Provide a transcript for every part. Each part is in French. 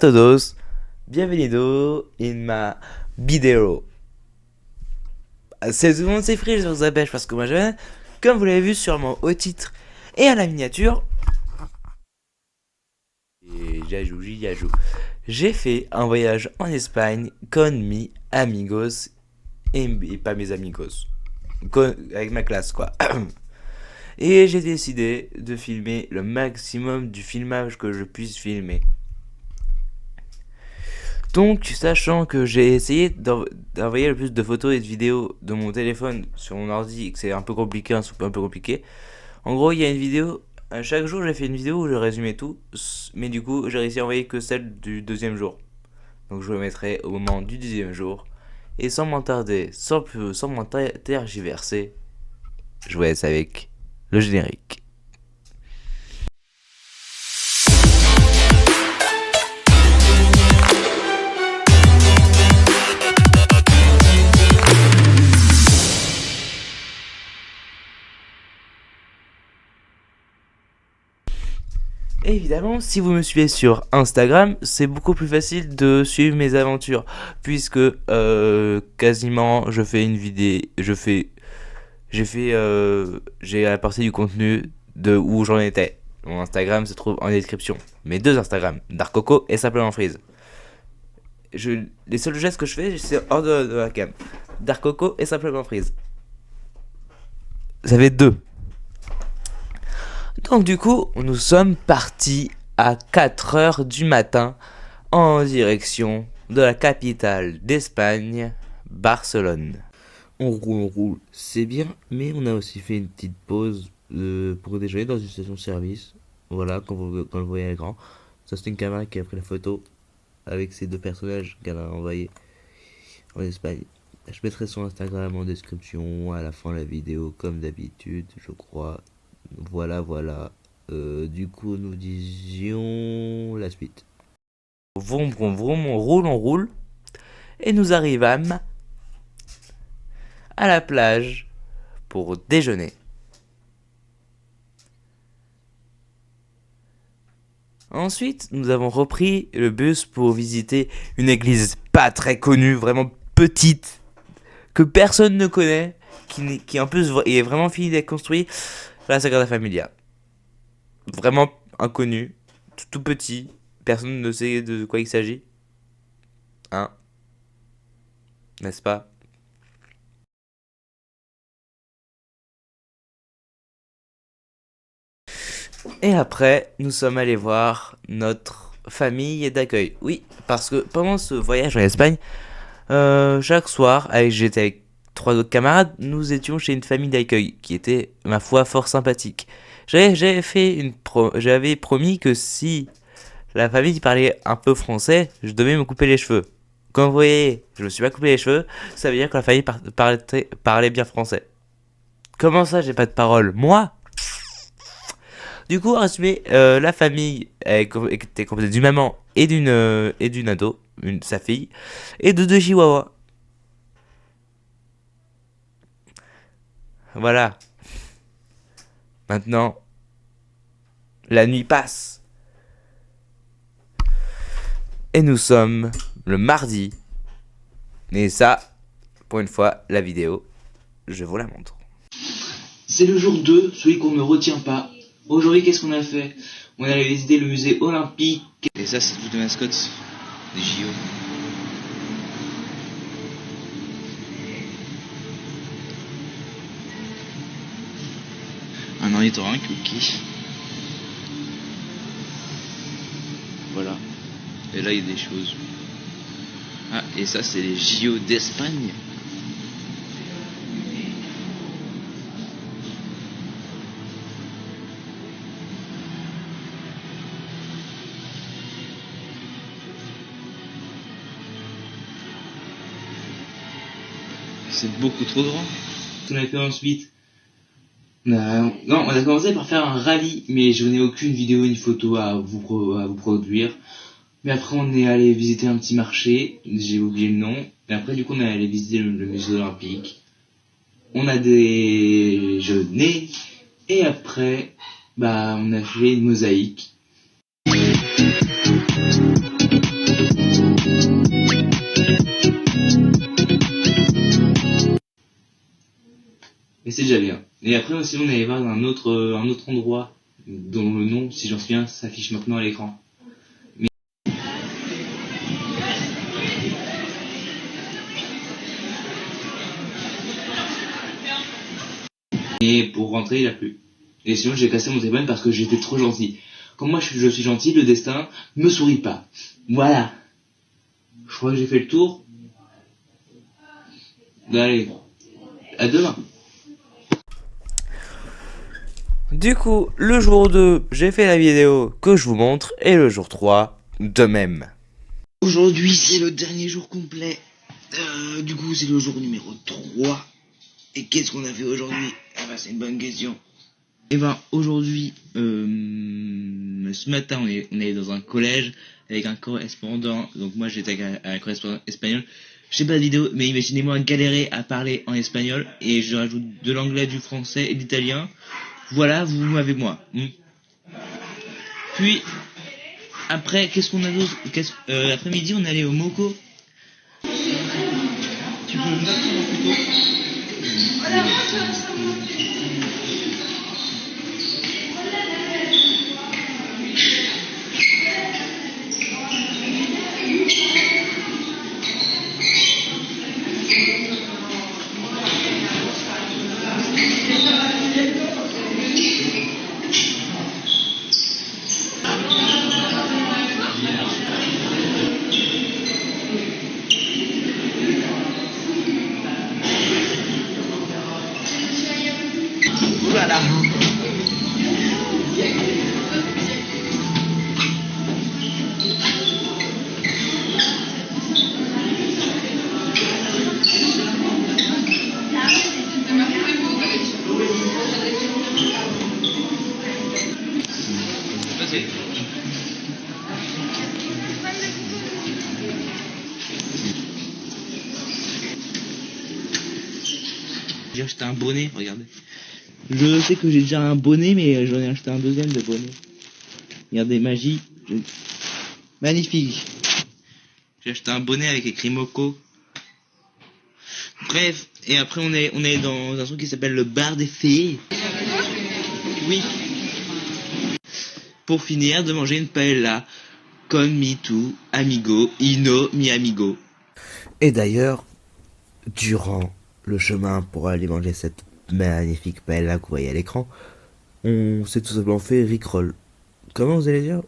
todos, bienvenido in ma vidéo. C'est tout le monde c'est free sur Zabèche parce que moi je, comme vous l'avez vu sûrement au titre et à la miniature, et j'ajoute, j'ai fait un voyage en Espagne con mi amigos et pas mes amigos, avec ma classe quoi. Et j'ai décidé de filmer le maximum du filmage que je puisse filmer. Donc, sachant que j'ai essayé d'envoyer le plus de photos et de vidéos de mon téléphone sur mon ordi et que c'est un peu compliqué, un peu compliqué, en gros, il y a une vidéo. Chaque jour, j'ai fait une vidéo où je résumais tout, mais du coup, j'ai réussi à envoyer que celle du deuxième jour. Donc, je le mettrai au moment du deuxième jour. Et sans m'attarder, sans m'en tergiverser, je vous laisse avec le générique. Évidemment, si vous me suivez sur Instagram, c'est beaucoup plus facile de suivre mes aventures, puisque quasiment j'ai apporté du contenu de où j'en étais. Mon Instagram se trouve en description. Mes deux Instagram, Dark Coco et Simplement Freeze. Les seuls gestes que je fais, c'est hors de la cam. Dark Coco et Simplement Freeze. Ça fait deux. Donc du coup, nous sommes partis à 4h du matin en direction de la capitale d'Espagne, Barcelone. On roule, c'est bien, mais on a aussi fait une petite pause pour déjeuner dans une station-service. Voilà, quand le voyez est grand. Ça, c'est une caméra qui a pris la photo avec ces deux personnages qu'elle a envoyés en Espagne. Je mettrai son Instagram en description, à la fin de la vidéo, comme d'habitude, je crois. Voilà. Du coup, nous disions la suite. Vroom, vroom, vroom, on roule. Et nous arrivâmes à la plage pour déjeuner. Ensuite, nous avons repris le bus pour visiter une église pas très connue, vraiment petite, que personne ne connaît, qui en plus est vraiment fini d'être construit, la Sagrada Familia. Vraiment inconnu, tout petit, personne ne sait de quoi il s'agit. Hein? N'est-ce pas? Et après, nous sommes allés voir notre famille d'accueil. Oui, parce que pendant ce voyage en Espagne, chaque soir, j'étais avec 3 autres camarades, nous étions chez une famille d'accueil qui était, ma foi, fort sympathique. J'avais promis que si la famille parlait un peu français, je devais me couper les cheveux. Comme vous voyez, je me suis pas coupé les cheveux, ça veut dire que la famille parlait bien français. Comment ça, j'ai pas de parole? Moi? Du coup, en résumé, la famille était composée d'une maman et d'une ado, sa fille, et de 2 chihuahuas. Voilà. Maintenant, la nuit passe. Et nous sommes le mardi. Et ça, pour une fois, la vidéo, je vous la montre. C'est le jour 2, celui qu'on ne retient pas. Aujourd'hui, qu'est-ce qu'on a fait? On est allé visiter le musée olympique. Et ça, c'est toutes les mascottes des JO. Un ornithorynque, cookie. Voilà. Et là, il y a des choses. Ah, et ça, c'est les JO d'Espagne. C'est beaucoup trop grand. On a fait ensuite. Non, on a commencé par faire un rallye, mais je n'ai aucune vidéo ni photo à vous produire. Mais après, on est allé visiter un petit marché, j'ai oublié le nom. Et après, du coup, on est allé visiter le musée olympique. On a déjeuné. Et après, on a fait une mosaïque. Et c'est déjà bien. Et après aussi on allait voir un autre endroit dont le nom, si j'en souviens, s'affiche maintenant à l'écran. Et pour rentrer, il a plu. Et sinon, j'ai cassé mon téléphone parce que j'étais trop gentil. Comme moi, je suis gentil, le destin me sourit pas. Voilà. Je crois que j'ai fait le tour. Allez, à demain. Du coup, le jour 2, j'ai fait la vidéo que je vous montre, et le jour 3, de même. Aujourd'hui, c'est le dernier jour complet. Du coup, c'est le jour numéro 3. Et qu'est-ce qu'on a fait aujourd'hui? Ah bah, c'est une bonne question. Et ben, aujourd'hui, ce matin, on est dans un collège avec un correspondant. Donc moi, j'étais avec un correspondant espagnol. Je sais pas de vidéo, mais imaginez-moi galérer à parler en espagnol et je rajoute de l'anglais, du français et de l'italien. Voilà, vous avec moi. Puis, après, qu'est-ce qu'on a d'autre? L'après-midi, on est allé au Moco. Tu peux me battre mon couteau? Voilà. J'ai acheté un bonnet, regardez. Je sais que j'ai déjà un bonnet, mais j'en ai acheté un deuxième de bonnet. Regardez, magie. Magnifique. J'ai acheté un bonnet avec écrit Moco. Bref, et après on est dans un truc qui s'appelle le bar des fées. Oui. Pour finir, de manger une paella. Con mi tu, amigo, ino mi amigo. Et d'ailleurs, durant le chemin pour aller manger cette magnifique paella que vous voyez à l'écran, on s'est tout simplement fait Rickroll. Comment vous allez dire?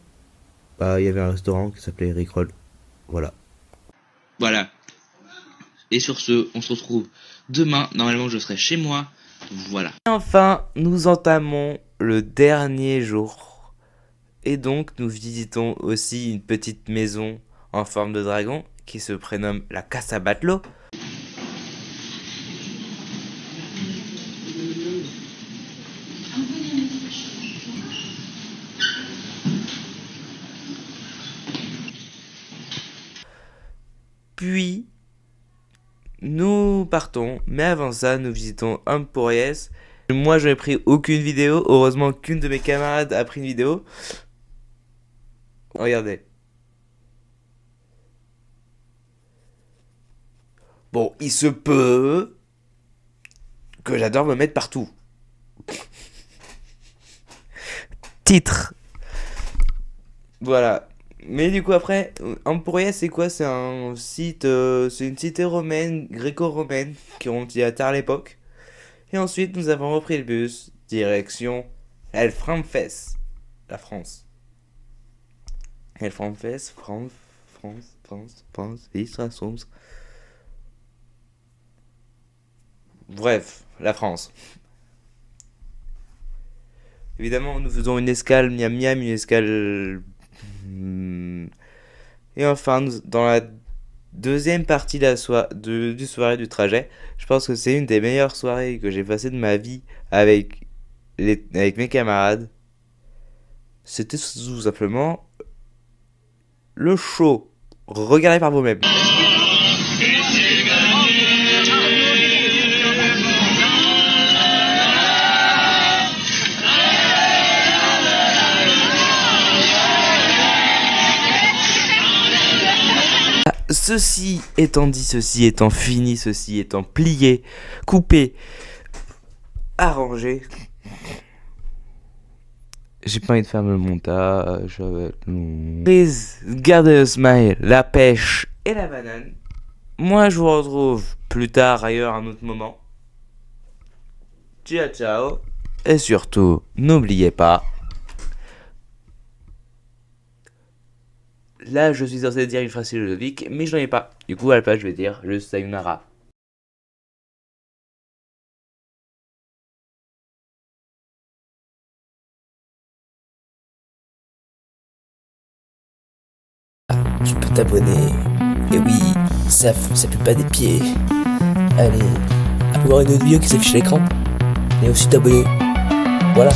Bah, il y avait un restaurant qui s'appelait Rickroll. Voilà. Voilà. Et sur ce, on se retrouve demain. Normalement, je serai chez moi. Voilà. Et enfin, nous entamons le dernier jour. Et donc, nous visitons aussi une petite maison en forme de dragon qui se prénomme la Casa Batlló. Puis, nous partons, mais avant ça, nous visitons Empúries. Moi, je n'ai pris aucune vidéo. Heureusement qu'une de mes camarades a pris une vidéo. Regardez. Bon, il se peut que j'adore me mettre partout. Titre. Voilà. Mais du coup après, Empúries c'est quoi? C'est un site, c'est une cité romaine, gréco-romaine, qui remonte à tard l'époque. Et ensuite nous avons repris le bus, direction El Francfest, la France. El Francfest, France, Istra, Soms. Bref, la France. Évidemment, nous faisons une escale Miami, une escale. Et enfin, dans la deuxième partie de du soirée du trajet, je pense que c'est une des meilleures soirées que j'ai passées de ma vie avec mes camarades. C'était tout simplement le show. Regardez par vous-même. Ceci étant dit, ceci étant fini, ceci étant plié, coupé, arrangé. J'ai pas envie de faire le montage, ça va être long. Please, gardez le smile, la pêche et la banane. Moi, je vous retrouve plus tard ailleurs à un autre moment. Ciao, ciao. Et surtout, n'oubliez pas. Là, je suis censé dire une phrase philosophique, mais je n'en ai pas. Du coup, à la place, je vais dire juste sayonara. Tu peux t'abonner. Et oui, ça pue pas des pieds. Allez, avoir une autre vidéo qui s'affiche à l'écran. Et aussi t'abonner. Voilà.